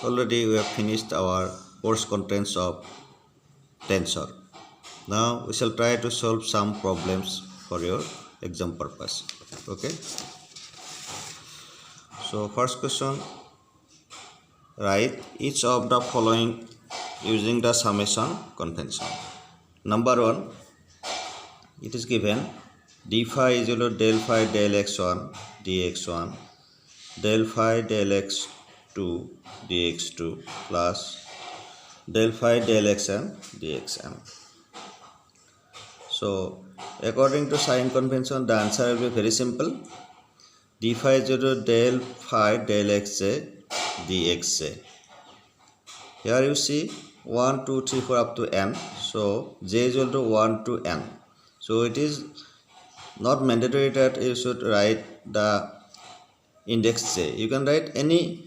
already we have finished our course contents of tensor. Now we shall try to solve some problems for your exam purpose. Okay. So first question, write each of the following using the summation convention. Number 1, it is given d phi is equal to del phi del x1 dx1 del phi del x2 dx2 plus del phi del xn dxn. So according to sign convention, the answer will be very simple. d phi is equal to del phi del xj dxj. Here you see 1, 2, 3, 4 up to n. So j is equal to 1 to n. So it is not mandatory that you should write the index j. You can write any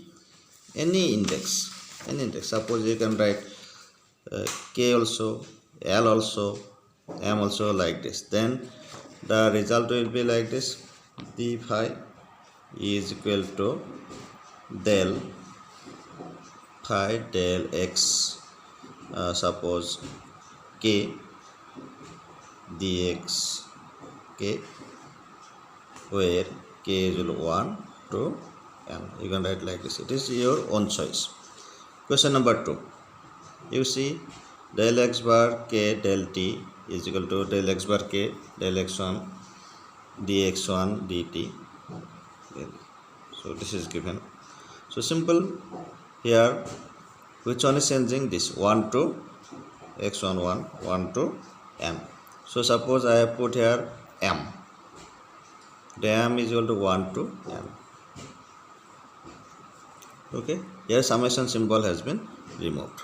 index. Suppose you can write k also, l also, m also, like this. Then the result will be like this: d phi is equal to del phi del x, suppose k dx k, where k is equal to 1 to n. You can write like this. It is your own choice. Question number 2. You see del x bar k del t is equal to del x bar k del x1 dx1 dt. So this is given. So simple. Here which one is changing? This 1 to x1 1 to m. So suppose I have put here m. The m is equal to 1 to m. Okay. Here summation symbol has been removed.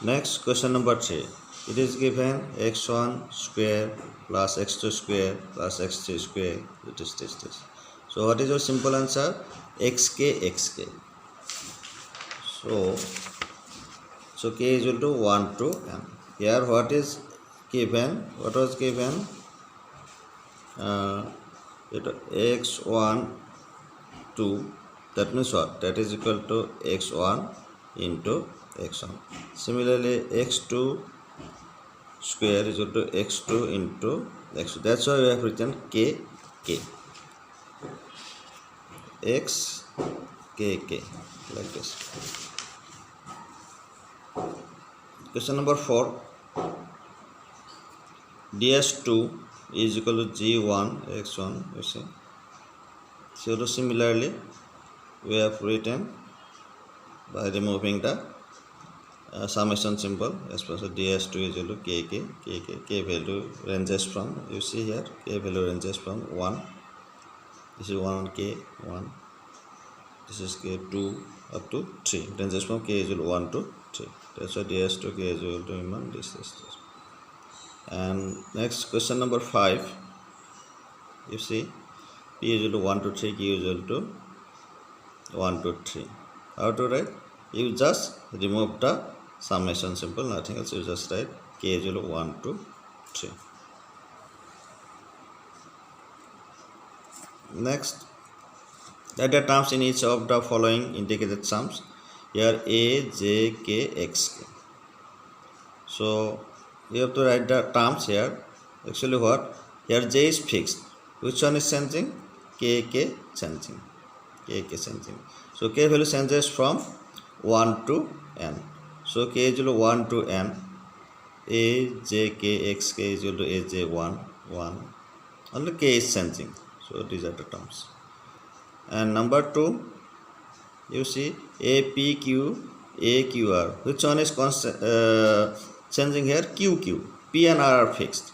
Next, question number 3. It is given x1 square plus x2 square plus x3 square. It is this. So what is your simple answer? xk. So k is equal to 1 to m. Here what is given? What was given? x1 2. That means what? That is equal to x1 into x1. Similarly, x2 square is equal to x2 into x2. That's why we have written k. X k like this. Question number 4. ds2 is equal to g1 x1. You see. So similarly, we have written by removing the summation symbol. As per so ds2 is equal to k value ranges from, you see here, k value ranges from 1. This is 1 k 1. This is k 2 up to 3. Ranges from k is equal to 1 to 3. That's why ds2 k is equal to 1. This. And next, question number 5. You see p is equal to 1 to 3, q is equal to 1 to 3. How to write? You just remove the summation symbol, nothing else. You just write k is equal to 1 to 3. Next, write the terms in each of the following indicated sums. Here a, j, k, x, k. So you have to write the terms here. Actually what? Here j is fixed. Which one is changing? k changing. So k value changes from 1 to n. So k is equal to 1 to n. A, j, k, x, k is equal to a, j, 1. Only k is changing. So these are the terms. And number 2, you see a, p, q, a, q, r. Which one is constant? Changing here? q. P and r are fixed.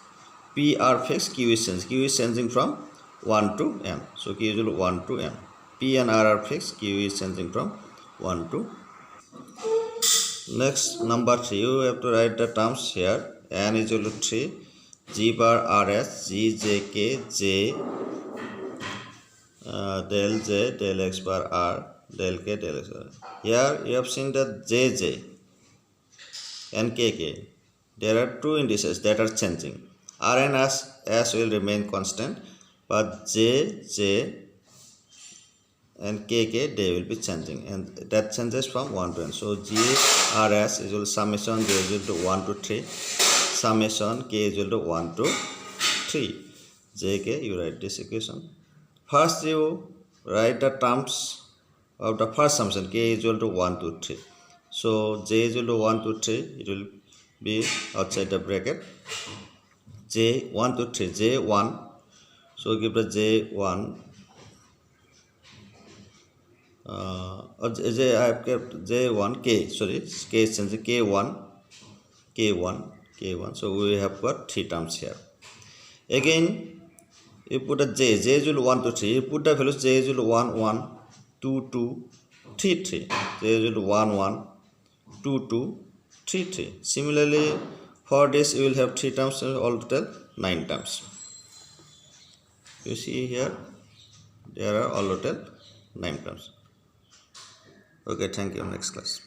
P are fixed. Q is changing. Q is changing from 1 to m. So q is equal to 1 to m. P and r are fixed. Q is changing from 1 to. Next, number 3. You have to write the terms here. N is equal to 3. G bar rs. G, j, k, j. Del j, del x bar r, del k, del x bar. Here you have seen that jj and kk. There are two indices that are changing. R and S will remain constant, but J and KK they will be changing, and that changes from 1 to n. So GRS is equal to summation J is equal to 1 to 3, summation K is equal to 1 to 3. JK, you write this equation. First you write the terms of the first summation K is equal to 1 to 3. So J is equal to 1 to 3, it will be outside the bracket. J 1 to 3, J1. So give the J1. I have kept J1 K. Sorry, K is changed K1, K1. So we have got 3 terms here. Again, you put a J is equal to 1 to 3. You put the values J is equal to 1, 1, 2, 2, 3, 3. J is equal to 1, 1, 2, 2, 3, 3. Similarly, for this you will have 3 terms, all total 9 terms. You see here, there are all total 9 terms. Okay, thank you. Next class.